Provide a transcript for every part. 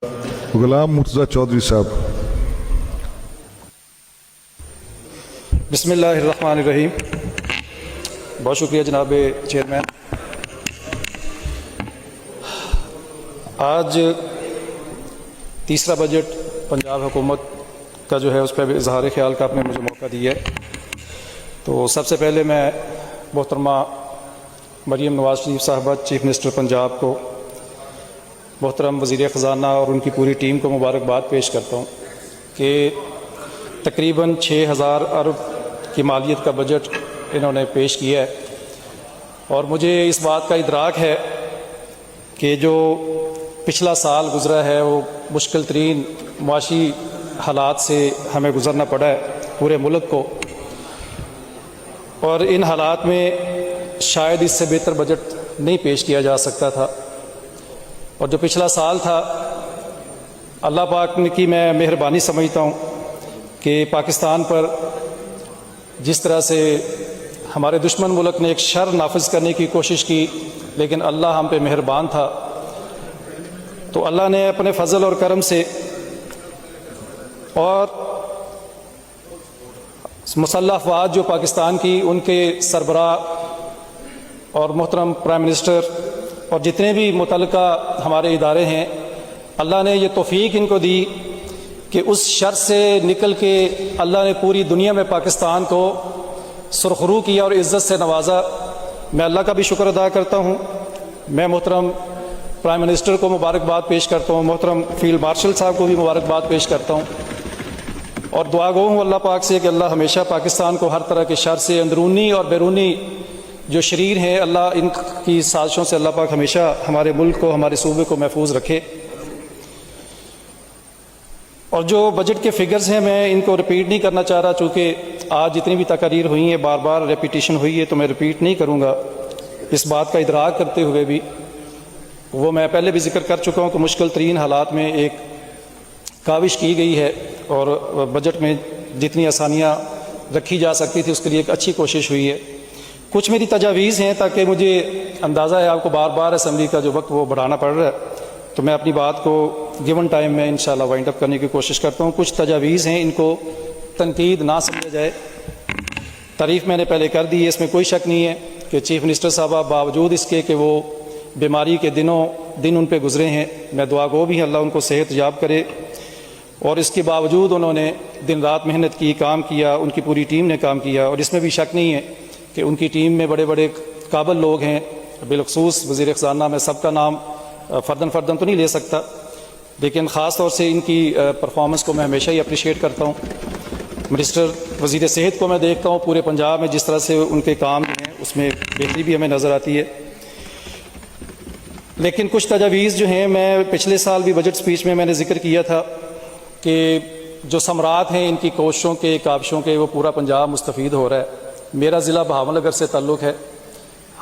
غلام مرتضی چودھری صاحب۔ بسم اللہ الرحمن الرحیم۔ بہت شکریہ جناب چیئرمین۔ آج تیسرا بجٹ پنجاب حکومت کا جو ہے اس پہ اظہار خیال کا آپ نے مجھے موقع دیا ہے، تو سب سے پہلے میں محترمہ مریم نواز شریف صاحبہ چیف منسٹر پنجاب کو، محترم وزیر خزانہ اور ان کی پوری ٹیم کو مبارکباد پیش کرتا ہوں کہ تقریباً 6000 ارب کی مالیت کا بجٹ انہوں نے پیش کیا ہے، اور مجھے اس بات کا ادراک ہے کہ جو پچھلا سال گزرا ہے وہ مشکل ترین معاشی حالات سے ہمیں گزرنا پڑا ہے پورے ملک کو، اور ان حالات میں شاید اس سے بہتر بجٹ نہیں پیش کیا جا سکتا تھا۔ اور جو پچھلا سال تھا، اللہ پاک کی میں مہربانی سمجھتا ہوں کہ پاکستان پر جس طرح سے ہمارے دشمن ملک نے ایک شر نافذ کرنے کی کوشش کی، لیکن اللہ ہم پہ مہربان تھا، تو اللہ نے اپنے فضل اور کرم سے اور مسلح افواج جو پاکستان کی، ان کے سربراہ اور محترم پرائم منسٹر اور جتنے بھی متعلقہ ہمارے ادارے ہیں، اللہ نے یہ توفیق ان کو دی کہ اس شر سے نکل کے اللہ نے پوری دنیا میں پاکستان کو سرخرو کیا اور عزت سے نوازا۔ میں اللہ کا بھی شکر ادا کرتا ہوں، میں محترم پرائم منسٹر کو مبارکباد پیش کرتا ہوں، محترم فیلڈ مارشل صاحب کو بھی مبارکباد پیش کرتا ہوں، اور دعا گو ہوں اللہ پاک سے کہ اللہ ہمیشہ پاکستان کو ہر طرح کے شر سے، اندرونی اور بیرونی جو شریر ہیں، اللہ ان کی سازشوں سے اللہ پاک ہمیشہ ہمارے ملک کو، ہمارے صوبے کو محفوظ رکھے۔ اور جو بجٹ کے فگرز ہیں میں ان کو ریپیٹ نہیں کرنا چاہ رہا، چونکہ آج جتنی بھی تقاریر ہوئی ہیں بار بار ریپیٹیشن ہوئی ہے، تو میں ریپیٹ نہیں کروں گا۔ اس بات کا ادراک کرتے ہوئے بھی، وہ میں پہلے بھی ذکر کر چکا ہوں کہ مشکل ترین حالات میں ایک کاوش کی گئی ہے، اور بجٹ میں جتنی آسانیاں رکھی جا سکتی تھی اس کے لیے ایک اچھی کوشش ہوئی ہے۔ کچھ میری تجاویز ہیں، تاکہ مجھے اندازہ ہے آپ کو بار بار اسمبلی کا جو وقت وہ بڑھانا پڑ رہا ہے، تو میں اپنی بات کو گیون ٹائم میں انشاءاللہ وائنڈ اپ کرنے کی کوشش کرتا ہوں۔ کچھ تجاویز ہیں، ان کو تنقید نہ سمجھا جائے، تعریف میں نے پہلے کر دی ہے، اس میں کوئی شک نہیں ہے کہ چیف منسٹر صاحبہ باوجود اس کے کہ وہ بیماری کے دن ان پہ گزرے ہیں، میں دعا گو بھی اللہ ان کو صحت یاب کرے، اور اس کے باوجود انہوں نے دن رات محنت کی، کام کیا، ان کی پوری ٹیم نے کام کیا، اور اس میں بھی شک نہیں ہے کہ ان کی ٹیم میں بڑے بڑے قابل لوگ ہیں، بالخصوص وزیر خزانہ۔ میں سب کا نام فردن تو نہیں لے سکتا، لیکن خاص طور سے ان کی پرفارمنس کو میں ہمیشہ ہی اپریشیٹ کرتا ہوں۔ منسٹر وزیر صحت کو میں دیکھتا ہوں پورے پنجاب میں جس طرح سے ان کے کام ہیں، اس میں بہتری بھی ہمیں نظر آتی ہے۔ لیکن کچھ تجاویز جو ہیں، میں پچھلے سال بھی بجٹ سپیچ میں نے ذکر کیا تھا کہ جو ثمرات ہیں ان کی کوششوں کے، کاوشوں کے، وہ پورا پنجاب مستفید ہو رہا ہے۔ میرا ضلع بہاول نگر سے تعلق ہے،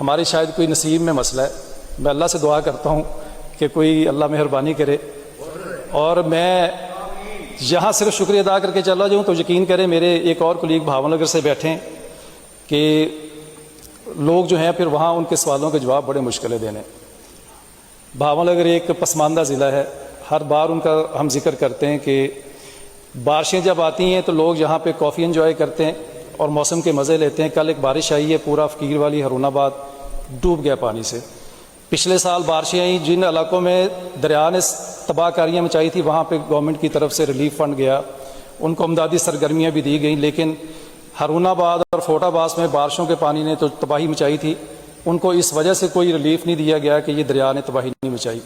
ہماری شاید کوئی نصیب میں مسئلہ ہے، میں اللہ سے دعا کرتا ہوں کہ کوئی اللہ مہربانی کرے، اور میں یہاں صرف شکریہ ادا کر کے چلا جاؤں تو یقین کریں میرے ایک اور کلیگ بہاول نگر سے بیٹھے ہیں کہ لوگ جو ہیں پھر وہاں ان کے سوالوں کے جواب بڑے مشکل ہے دینے۔ بہاول نگر ایک پسماندہ ضلع ہے، ہر بار ان کا ہم ذکر کرتے ہیں کہ بارشیں جب آتی ہیں تو لوگ یہاں پہ کافی انجوائے کرتے ہیں اور موسم کے مزے لیتے ہیں۔ کل ایک بارش آئی ہے، پورا فقیر والی ہرون آباد ڈوب گیا پانی سے۔ پچھلے سال بارشیں آئیں، جن علاقوں میں دریا نے تباہ کاریاں مچائی تھی، وہاں پہ گورنمنٹ کی طرف سے ریلیف فنڈ گیا، ان کو امدادی سرگرمیاں بھی دی گئیں، لیکن ہرون آباد اور فوٹا باس میں بارشوں کے پانی نے تو تباہی مچائی تھی، ان کو اس وجہ سے کوئی ریلیف نہیں دیا گیا کہ یہ دریا نے تباہی نہیں مچائی،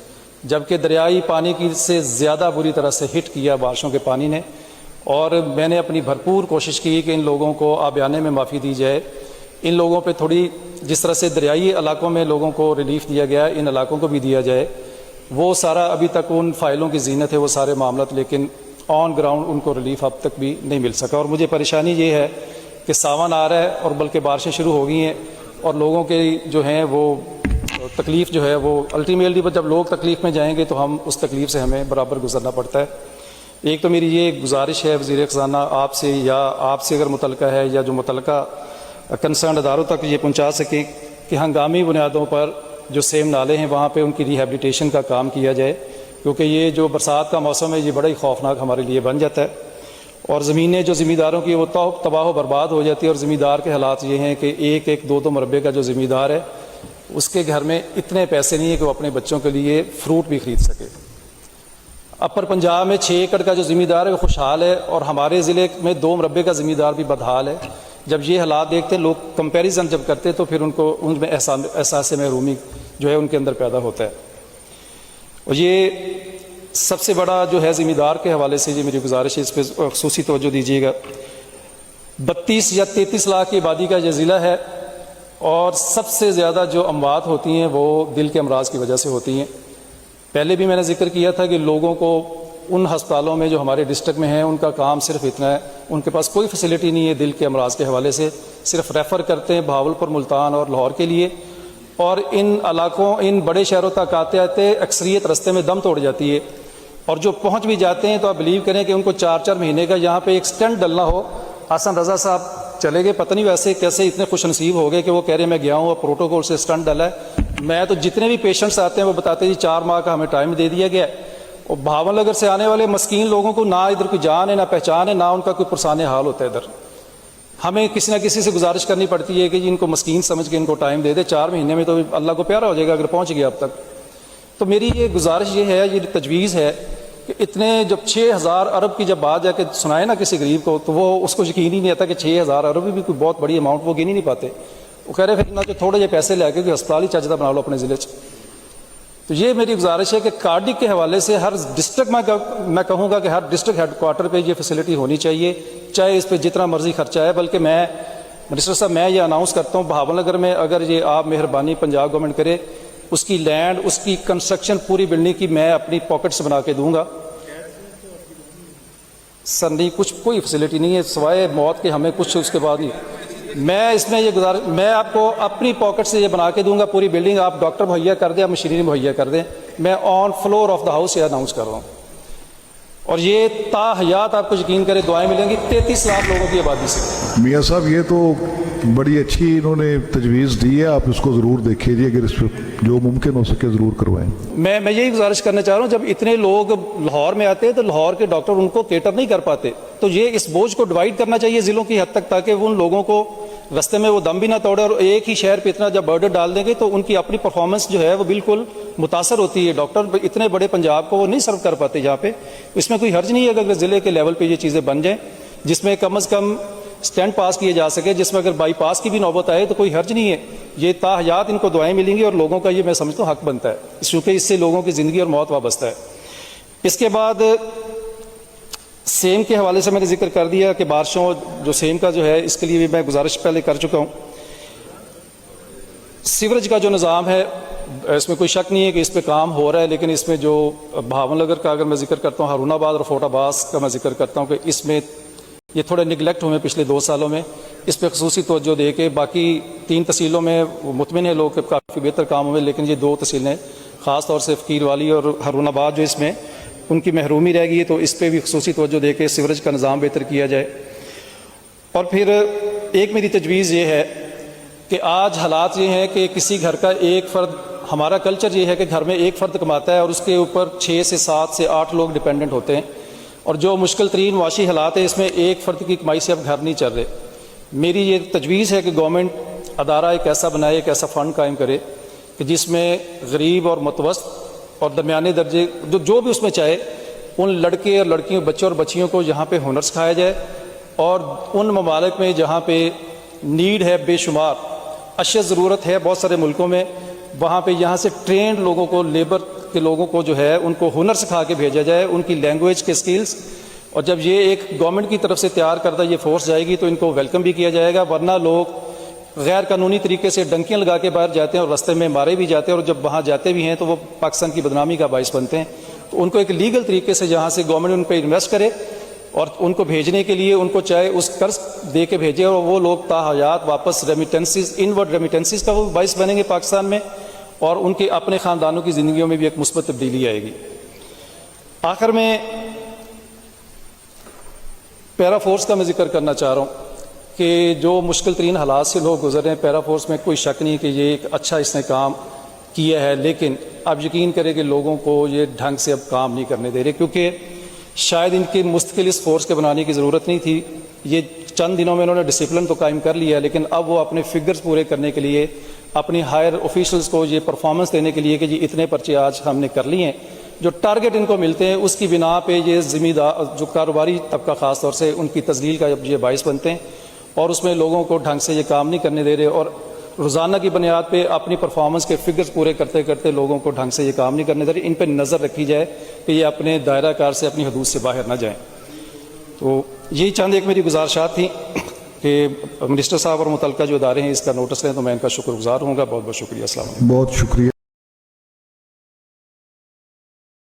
جبکہ دریائی پانی کی سے زیادہ بری طرح سے ہٹ کیا بارشوں کے پانی نے۔ اور میں نے اپنی بھرپور کوشش کی کہ ان لوگوں کو آبیانے میں معافی دی جائے، ان لوگوں پہ تھوڑی جس طرح سے دریائی علاقوں میں لوگوں کو ریلیف دیا گیا ان علاقوں کو بھی دیا جائے۔ وہ سارا ابھی تک ان فائلوں کی زینت ہے وہ سارے معاملات، لیکن آن گراؤنڈ ان کو ریلیف اب تک بھی نہیں مل سکا۔ اور مجھے پریشانی یہ ہے کہ ساون آ رہا ہے اور بلکہ بارشیں شروع ہو گئی ہیں، اور لوگوں کے جو ہیں وہ تکلیف جو ہے وہ الٹیمیٹلی جب لوگ تکلیف میں جائیں گے تو ہم اس تکلیف سے ہمیں برابر گزرنا پڑتا ہے۔ ایک تو میری یہ گزارش ہے وزیر خزانہ آپ سے، یا آپ سے اگر متعلقہ ہے یا جو متعلقہ کنسرن اداروں تک یہ پہنچا سکیں کہ ہنگامی بنیادوں پر جو سیم نالے ہیں وہاں پہ ان کی ریہیبلیٹیشن کا کام کیا جائے، کیونکہ یہ جو برسات کا موسم ہے یہ بڑا ہی خوفناک ہمارے لیے بن جاتا ہے، اور زمینیں جو زمینداروں کی وہ تباہ و برباد ہو جاتی ہے، اور زمیندار کے حالات یہ ہیں کہ ایک ایک دو دو مربے کا جو زمیندار ہے اس کے گھر میں اتنے پیسے نہیں ہیں کہ وہ اپنے بچوں کے لیے فروٹ بھی خرید سکے۔ اپر پنجاب میں 6 ایکڑ کا جو زمیندار ہے وہ خوشحال ہے، اور ہمارے ضلع میں 2 مربے کا زمیندار بھی بدحال ہے۔ جب یہ حالات دیکھتے ہیں لوگ کمپیریزن جب کرتے تو پھر ان میں احساس محرومی جو ہے ان کے اندر پیدا ہوتا ہے۔ اور یہ سب سے بڑا جو ہے زمیندار کے حوالے سے یہ میری گزارش ہے، اس پہ خصوصی توجہ دیجیے گا۔ 32 یا 33 لاکھ کی آبادی کا یہ ضلع ہے، اور سب سے زیادہ جو اموات ہوتی ہیں وہ دل کے امراض کی وجہ سے ہوتی ہیں۔ پہلے بھی میں نے ذکر کیا تھا کہ لوگوں کو ان ہسپتالوں میں جو ہمارے ڈسٹرکٹ میں ہیں ان کا کام صرف اتنا ہے، ان کے پاس کوئی فیسلٹی نہیں ہے دل کے امراض کے حوالے سے، صرف ریفر کرتے ہیں بہاولپور، ملتان اور لاہور کے لیے، اور ان علاقوں ان بڑے شہروں تک آتے آتے اکثریت رستے میں دم توڑ جاتی ہے، اور جو پہنچ بھی جاتے ہیں تو آپ بلیو کریں کہ ان کو 4 مہینے کا یہاں پہ ایک سٹنٹ ڈلنا ہو۔ حسن رضا صاحب چلے گئے، پتہ نہیں ویسے کیسے اتنے خوش نصیب ہو گئے کہ وہ کہہ رہے میں گیا ہوں اور پروٹوکول سے سٹنٹ ڈلا ہے۔ میں تو جتنے بھی پیشنٹس آتے ہیں وہ بتاتے ہیں جی 4 ماہ کا ہمیں ٹائم دے دیا گیا ہے، اور بھاون نگر سے آنے والے مسکین لوگوں کو نہ ادھر کوئی جان ہے نہ پہچان ہے، نہ ان کا کوئی پرسان حال ہوتا ہے۔ ادھر ہمیں کسی نہ کسی سے گزارش کرنی پڑتی ہے کہ جی ان کو مسکین سمجھ کے ان کو ٹائم دے دے، 4 مہینے میں تو اللہ کو پیارا ہو جائے گا اگر پہنچ گیا اب تک۔ تو میری یہ گزارش یہ ہے، یہ تجویز ہے کہ اتنے جب 6000 ارب کی جب بات جا کے سنائے نا کسی غریب کو تو وہ اس کو یقین ہی نہیں آتا کہ 6000 ارب بھی کوئی بہت بڑی اماؤنٹ وہ گن ہی نہیں پاتے۔ وہ کہہ رہے پھر نہ تو تھوڑے یہ پیسے لے کے کوئی ہسپتال ہی چاچدہ بنا لو اپنے ضلع سے۔ تو یہ میری گزارش ہے کہ کارڈک کے حوالے سے ہر ڈسٹرکٹ میں کہوں گا کہ ہر ڈسٹرکٹ ہیڈ کوارٹر پہ یہ فیسلٹی ہونی چاہیے، چاہے اس پہ جتنا مرضی خرچہ ہے۔ بلکہ میں منسٹر صاحب میں یہ اناؤنس کرتا ہوں بہاول نگر میں اگر یہ آپ مہربانی پنجاب گورنمنٹ کرے، اس کی لینڈ، اس کی کنسٹرکشن پوری بلڈنگ کی میں اپنی پاکٹ سے بنا کے دوں گا۔ سر نہیں، کچھ کوئی فیسلٹی نہیں ہے سوائے موت کے، ہمیں کچھ اس کے بعد نہیں۔ میں اس میں یہ گزارش، میں آپ کو اپنی پاکٹ سے یہ بنا کے دوں گا پوری بلڈنگ، آپ ڈاکٹر مہیا کر دیں، آپ مشینری مہیا کر دیں، میں on floor of the house یہ اناؤنس کر رہا ہوں۔ اور یہ تا حیات آپ کو یقین کرے دعائیں ملیں گی 33 لاکھ لوگوں کی آبادی سے۔ میاں صاحب یہ تو بڑی اچھی انہوں نے تجویز دی ہے، آپ اس کو ضرور دیکھیے جی، اگر اس پہ جو ممکن ہو سکے ضرور کروائیں۔ میں یہی گزارش کرنا چاہ رہا ہوں، جب اتنے لوگ لاہور میں آتے ہیں تو لاہور کے ڈاکٹر ان کو کیٹر نہیں کر پاتے، تو یہ اس بوجھ کو ڈیوائڈ کرنا چاہیے ضلعوں کی حد تک، تاکہ ان لوگوں کو رستے میں وہ دم بھی نہ توڑے، اور ایک ہی شہر پہ اتنا جب برڈن ڈال دیں گے تو ان کی اپنی پرفارمنس جو ہے وہ بالکل متاثر ہوتی ہے۔ ڈاکٹر اتنے بڑے پنجاب کو وہ نہیں سرو کر پاتے یہاں پہ، اس میں کوئی حرج نہیں ہے اگر ضلع کے لیول پہ یہ چیزیں بن جائیں، جس میں کم از کم سٹینڈ پاس کیے جا سکے، جس میں اگر بائی پاس کی بھی نوبت آئے تو کوئی حرج نہیں ہے۔ یہ تا حیات ان کو دعائیں ملیں گی، اور لوگوں کا یہ میں سمجھتا ہوں حق بنتا ہے، چونکہ اس سے لوگوں کی زندگی اور موت وابستہ ہے۔ اس کے بعد سیم کے حوالے سے میں نے ذکر کر دیا کہ بارشوں جو سیم کا جو ہے اس کے لیے بھی میں گزارش پہلے کر چکا ہوں۔ سیوریج کا جو نظام ہے اس میں کوئی شک نہیں ہے کہ اس پہ کام ہو رہا ہے، لیکن اس میں جو بھاون نگر کا اگر میں ذکر کرتا ہوں، ہارون آباد اور فورٹ آباس کا میں ذکر کرتا ہوں کہ اس میں یہ تھوڑے نگلیکٹ ہوئے پچھلے 2 سالوں میں، اس پہ خصوصی توجہ دے کے باقی 3 تحصیلوں میں مطمئن ہے لوگ کہ کافی بہتر کام ہوئے، لیکن یہ 2 تحصیلیں خاص طور سے فقیر والی اور ہارون آباد جو اس میں ان کی محرومی رہ گئی ہے، تو اس پہ بھی خصوصی توجہ دے کے سیوریج کا نظام بہتر کیا جائے۔ اور پھر ایک میری تجویز یہ ہے کہ آج حالات یہ ہیں کہ کسی گھر کا ایک فرد، ہمارا کلچر یہ ہے کہ گھر میں ایک فرد کماتا ہے اور اس کے اوپر 6 سے 7 سے 8 لوگ ڈیپینڈنٹ ہوتے ہیں، اور جو مشکل ترین معاشی حالات ہیں اس میں ایک فرد کی کمائی سے اب گھر نہیں چل رہے۔ میری یہ تجویز ہے کہ گورنمنٹ ادارہ ایک ایسا بنائے، ایک ایسا فنڈ قائم کرے کہ جس میں غریب اور متوسط اور درمیانے درجے جو بھی اس میں چاہے ان لڑکے اور لڑکیوں، بچوں اور بچیوں کو یہاں پہ ہنر سکھایا جائے، اور ان ممالک میں جہاں پہ نیڈ ہے بے شمار، اشد ضرورت ہے بہت سارے ملکوں میں، وہاں پہ یہاں سے ٹرینڈ لوگوں کو، لیبر کے لوگوں کو جو ہے ان کو ہنر سکھا کے بھیجا جائے، ان کی لینگویج کے سکلز، اور جب یہ ایک گورنمنٹ کی طرف سے تیار کردہ یہ فورس جائے گی تو ان کو ویلکم بھی کیا جائے گا، ورنہ لوگ غیر قانونی طریقے سے ڈنکیاں لگا کے باہر جاتے ہیں اور رستے میں مارے بھی جاتے ہیں، اور جب وہاں جاتے بھی ہیں تو وہ پاکستان کی بدنامی کا باعث بنتے ہیں۔ تو ان کو ایک لیگل طریقے سے جہاں سے گورنمنٹ ان پہ انویسٹ کرے، اور ان کو بھیجنے کے لیے ان کو چاہے اس قرض دے کے بھیجے، اور وہ لوگ تا حیات واپس ریمیٹنسز، انورڈ ریمیٹنسز کا وہ باعث بنیں گے پاکستان میں، اور ان کے اپنے خاندانوں کی زندگیوں میں بھی ایک مثبت تبدیلی آئے گی۔ آخر میں پیرا فورس کا میں ذکر کرنا چاہ رہا ہوں کہ جو مشکل ترین حالات سے لوگ گزر رہے ہیں، پیرا فورس میں کوئی شک نہیں کہ یہ ایک اچھا اس نے کام کیا ہے، لیکن آپ یقین کریں کہ لوگوں کو یہ ڈھنگ سے اب کام نہیں کرنے دے رہے، کیونکہ شاید ان کی مستقل اس فورس کے بنانے کی ضرورت نہیں تھی. یہ چند دنوں میں انہوں نے ڈسپلن تو قائم کر لیا، لیکن اب وہ اپنے فگرز پورے کرنے کے لیے، اپنی ہائر آفیشلز کو یہ پرفارمنس دینے کے لیے کہ جی اتنے پرچے آج ہم نے کر لیے ہیں، جو ٹارگٹ ان کو ملتے ہیں اس کی بنا پہ یہ زمیندار جو کاروباری طبقہ خاص طور سے ان کی تذلیل کا یہ باعث بنتے ہیں، اور اس میں لوگوں کو ڈھنگ سے یہ کام نہیں کرنے دے رہے، اور روزانہ کی بنیاد پہ اپنی پرفارمنس کے فگرز پورے کرتے کرتے لوگوں کو ڈھنگ سے یہ کام نہیں کرنے دے رہے. ان پہ نظر رکھی جائے کہ یہ اپنے دائرہ کار سے، اپنی حدود سے باہر نہ جائیں. تو یہی چند ایک میری گزارشات تھیں کہ منسٹر صاحب اور متعلقہ جو ادارے ہیں اس کا نوٹس لیں، تو میں ان کا شکر گزار ہوں گا. بہت بہت شکریہ. السلام علیکم. بہت شکریہ.